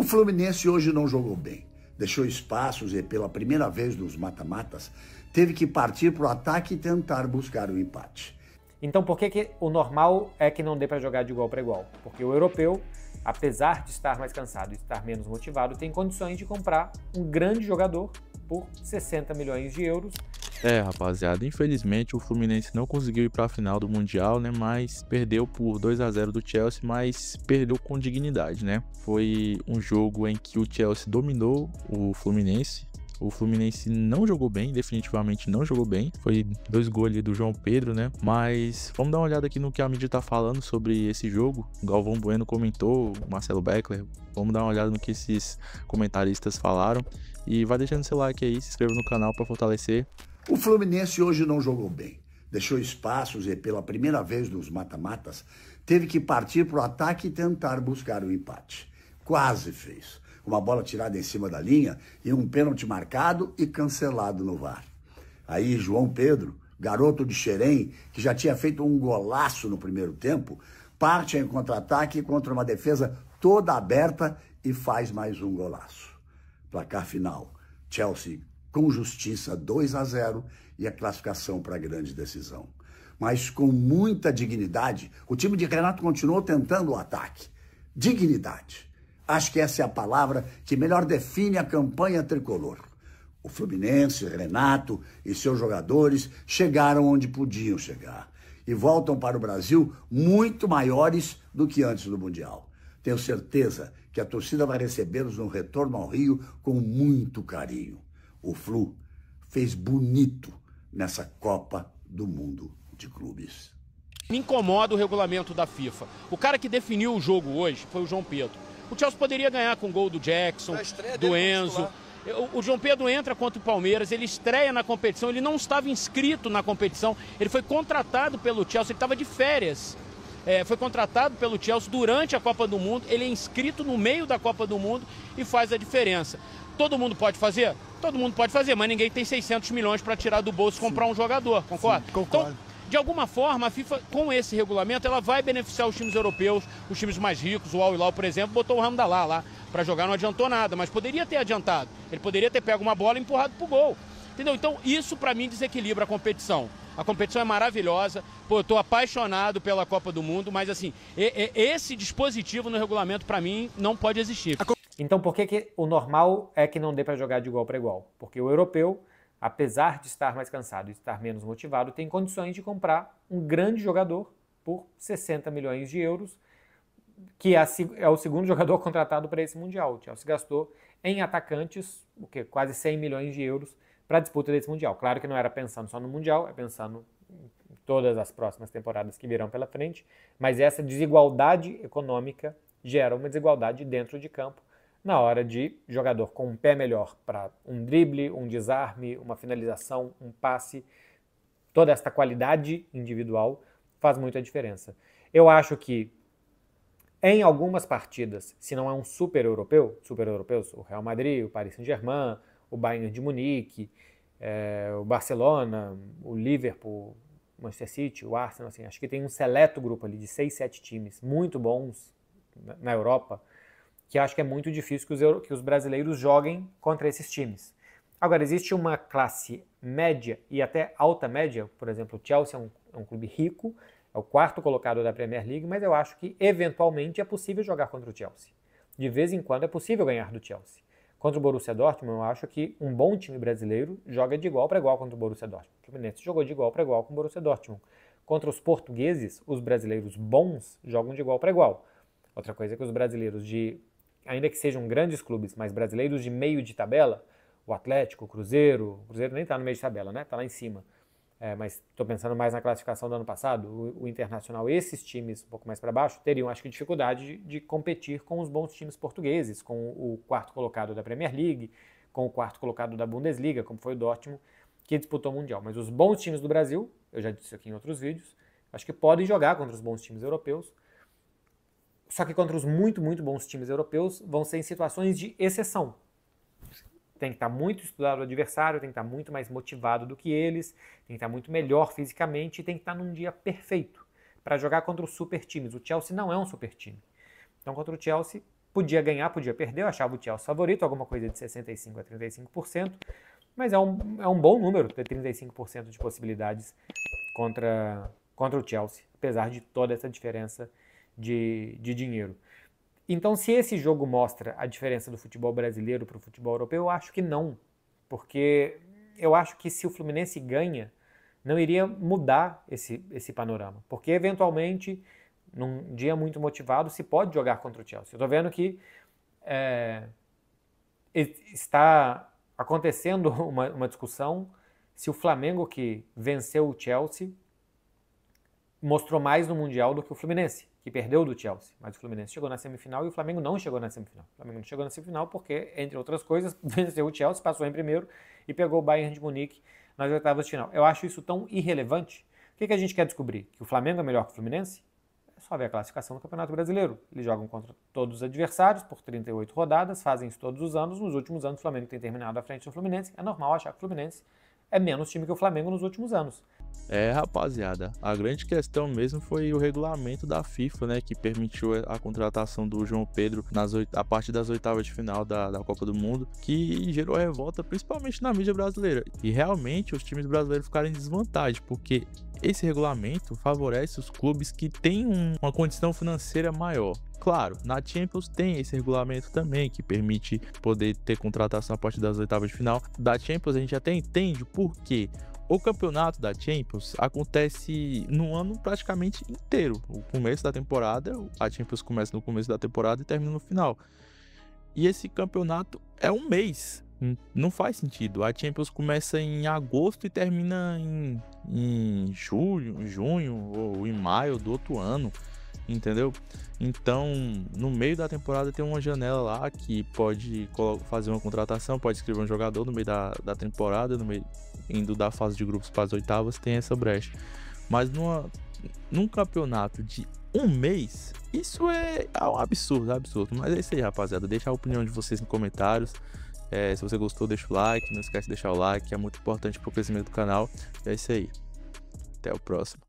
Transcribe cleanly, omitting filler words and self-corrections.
O Fluminense hoje não jogou bem, deixou espaços e pela primeira vez nos mata-matas teve que partir para o ataque e tentar buscar o empate. Então por que o normal é que não dê para jogar de igual para igual? Porque o europeu, apesar de estar mais cansado e estar menos motivado, tem condições de comprar um grande jogador por 60 milhões de euros. Rapaziada, infelizmente o Fluminense não conseguiu ir para a final do Mundial, né, mas perdeu por 2-0 do Chelsea, mas perdeu com dignidade, né? Foi um jogo em que o Chelsea dominou o Fluminense. O Fluminense não jogou bem, definitivamente não jogou bem. Foi 2 gols ali do João Pedro, né? Mas vamos dar uma olhada aqui no que a mídia tá falando sobre esse jogo. O Galvão Bueno comentou, o Marcelo Beckler. Vamos dar uma olhada no que esses comentaristas falaram. E vai deixando seu like aí, se inscreva no canal para fortalecer. O Fluminense hoje não jogou bem, deixou espaços e pela primeira vez nos mata-matas teve que partir para o ataque e tentar buscar o empate. Quase fez. Uma bola tirada em cima da linha e um pênalti marcado e cancelado no VAR. Aí João Pedro, garoto de Xerém, que já tinha feito um golaço no primeiro tempo, parte em contra-ataque contra uma defesa toda aberta e faz mais um golaço. Placar final, Chelsea com justiça 2-0 e a classificação para a grande decisão. Mas com muita dignidade, o time de Renato continuou tentando o ataque. Dignidade. Acho que essa é a palavra que melhor define a campanha tricolor. O Fluminense, Renato e seus jogadores chegaram onde podiam chegar e voltam para o Brasil muito maiores do que antes do Mundial. Tenho certeza que a torcida vai recebê-los no retorno ao Rio com muito carinho. O Flu fez bonito nessa Copa do Mundo de Clubes. Me incomoda o regulamento da FIFA. O cara que definiu o jogo hoje foi o João Pedro. O Chelsea poderia ganhar com o gol do Jackson, do Enzo. O João Pedro entra contra o Palmeiras, ele estreia na competição, ele não estava inscrito na competição, ele foi contratado pelo Chelsea, ele estava de férias. Foi contratado pelo Chelsea durante a Copa do Mundo, ele é inscrito no meio da Copa do Mundo e faz a diferença. Todo mundo pode fazer? Todo mundo pode fazer, mas ninguém tem 600 milhões para tirar do bolso e comprar um jogador, concorda? Sim, concordo. Então, de alguma forma, a FIFA, com esse regulamento, ela vai beneficiar os times europeus, os times mais ricos. O Al Hilal, por exemplo, botou o Hamdallah lá para jogar, não adiantou nada, mas poderia ter adiantado. Ele poderia ter pego uma bola e empurrado pro gol. Entendeu? Então, isso para mim desequilibra a competição. A competição é maravilhosa, pô, eu tô apaixonado pela Copa do Mundo, mas assim, esse dispositivo no regulamento para mim não pode existir. Então por que o normal é que não dê para jogar de igual para igual? Porque o europeu, apesar de estar mais cansado e estar menos motivado, tem condições de comprar um grande jogador por 60 milhões de euros, que é o segundo jogador contratado para esse Mundial. O Chelsea gastou em atacantes quase 100 milhões de euros para a disputa desse Mundial. Claro que não era pensando só no Mundial, é pensando em todas as próximas temporadas que virão pela frente, mas essa desigualdade econômica gera uma desigualdade dentro de campo na hora de jogador com um pé melhor para um drible, um desarme, uma finalização, um passe. Toda esta qualidade individual faz muita diferença. Eu acho que em algumas partidas, se não é um super europeus, o Real Madrid, o Paris Saint-Germain, o Bayern de Munique, o Barcelona, o Liverpool, o Manchester City, o Arsenal, assim, acho que tem um seleto grupo ali de 6, 7 times muito bons na Europa, que acho que é muito difícil que os brasileiros joguem contra esses times. Agora, existe uma classe média e até alta média, por exemplo, o Chelsea é um clube rico, é o 4º colocado da Premier League, mas eu acho que eventualmente é possível jogar contra o Chelsea. De vez em quando é possível ganhar do Chelsea. Contra o Borussia Dortmund, eu acho que um bom time brasileiro joga de igual para igual contra o Borussia Dortmund. O Fluminense jogou de igual para igual com o Borussia Dortmund. Contra os portugueses, os brasileiros bons jogam de igual para igual. Outra coisa é que os brasileiros ainda que sejam grandes clubes, mas brasileiros de meio de tabela, o Atlético, o Cruzeiro nem está no meio de tabela, né? Está lá em cima. Mas estou pensando mais na classificação do ano passado, o Internacional, esses times um pouco mais para baixo, teriam, acho que, dificuldade de competir com os bons times portugueses, com o 4º colocado da Premier League, com o 4º colocado da Bundesliga, como foi o Dortmund, que disputou o Mundial. Mas os bons times do Brasil, eu já disse aqui em outros vídeos, acho que podem jogar contra os bons times europeus, só que contra os muito, muito bons times europeus vão ser em situações de exceção. Tem que estar muito estudado o adversário, tem que estar muito mais motivado do que eles, tem que estar muito melhor fisicamente e tem que estar num dia perfeito para jogar contra os super times. O Chelsea não é um super time. Então, contra o Chelsea, Podia ganhar, podia perder, eu achava o Chelsea favorito, alguma coisa de 65% a 35%, mas é um bom número ter 35% de possibilidades contra o Chelsea, apesar de toda essa diferença de dinheiro. Então, se esse jogo mostra a diferença do futebol brasileiro para o futebol europeu, eu acho que não, porque eu acho que se o Fluminense ganha, não iria mudar esse panorama, porque eventualmente, num dia muito motivado, se pode jogar contra o Chelsea. Eu estou vendo que está acontecendo uma discussão se o Flamengo, que venceu o Chelsea, mostrou mais no Mundial do que o Fluminense, que perdeu do Chelsea. Mas o Fluminense chegou na semifinal e o Flamengo não chegou na semifinal. O Flamengo não chegou na semifinal porque, entre outras coisas, venceu o Chelsea, passou em primeiro e pegou o Bayern de Munique nas oitavas de final. Eu acho isso tão irrelevante. O que a gente quer descobrir? Que o Flamengo é melhor que o Fluminense? É só ver a classificação do Campeonato Brasileiro. Eles jogam contra todos os adversários por 38 rodadas, fazem isso todos os anos. Nos últimos anos o Flamengo tem terminado à frente do Fluminense. É normal achar que o Fluminense é menos time que o Flamengo nos últimos anos. Rapaziada, a grande questão mesmo foi o regulamento da FIFA, né, que permitiu a contratação do João Pedro a partir das oitavas de final da Copa do Mundo, que gerou revolta principalmente na mídia brasileira. E realmente os times brasileiros ficaram em desvantagem, porque esse regulamento favorece os clubes que têm uma condição financeira maior. Claro, na Champions tem esse regulamento também, que permite poder ter contratação a partir das oitavas de final. Da Champions a gente até entende por quê. O campeonato da Champions acontece no ano praticamente inteiro. O começo da temporada, a Champions começa no começo da temporada e termina no final. E esse campeonato é um mês. Não faz sentido. A Champions começa em agosto e termina em junho ou em maio do outro ano. Entendeu? Então, no meio da temporada tem uma janela lá que pode fazer uma contratação, pode escrever um jogador no meio da temporada, indo da fase de grupos para as oitavas, tem essa brecha. Mas num campeonato de um mês, isso é um absurdo. Mas é isso aí, rapaziada. Deixa a opinião de vocês nos comentários. Se você gostou, deixa o like. Não esquece de deixar o like, é muito importante para o crescimento do canal. É isso aí. Até o próximo.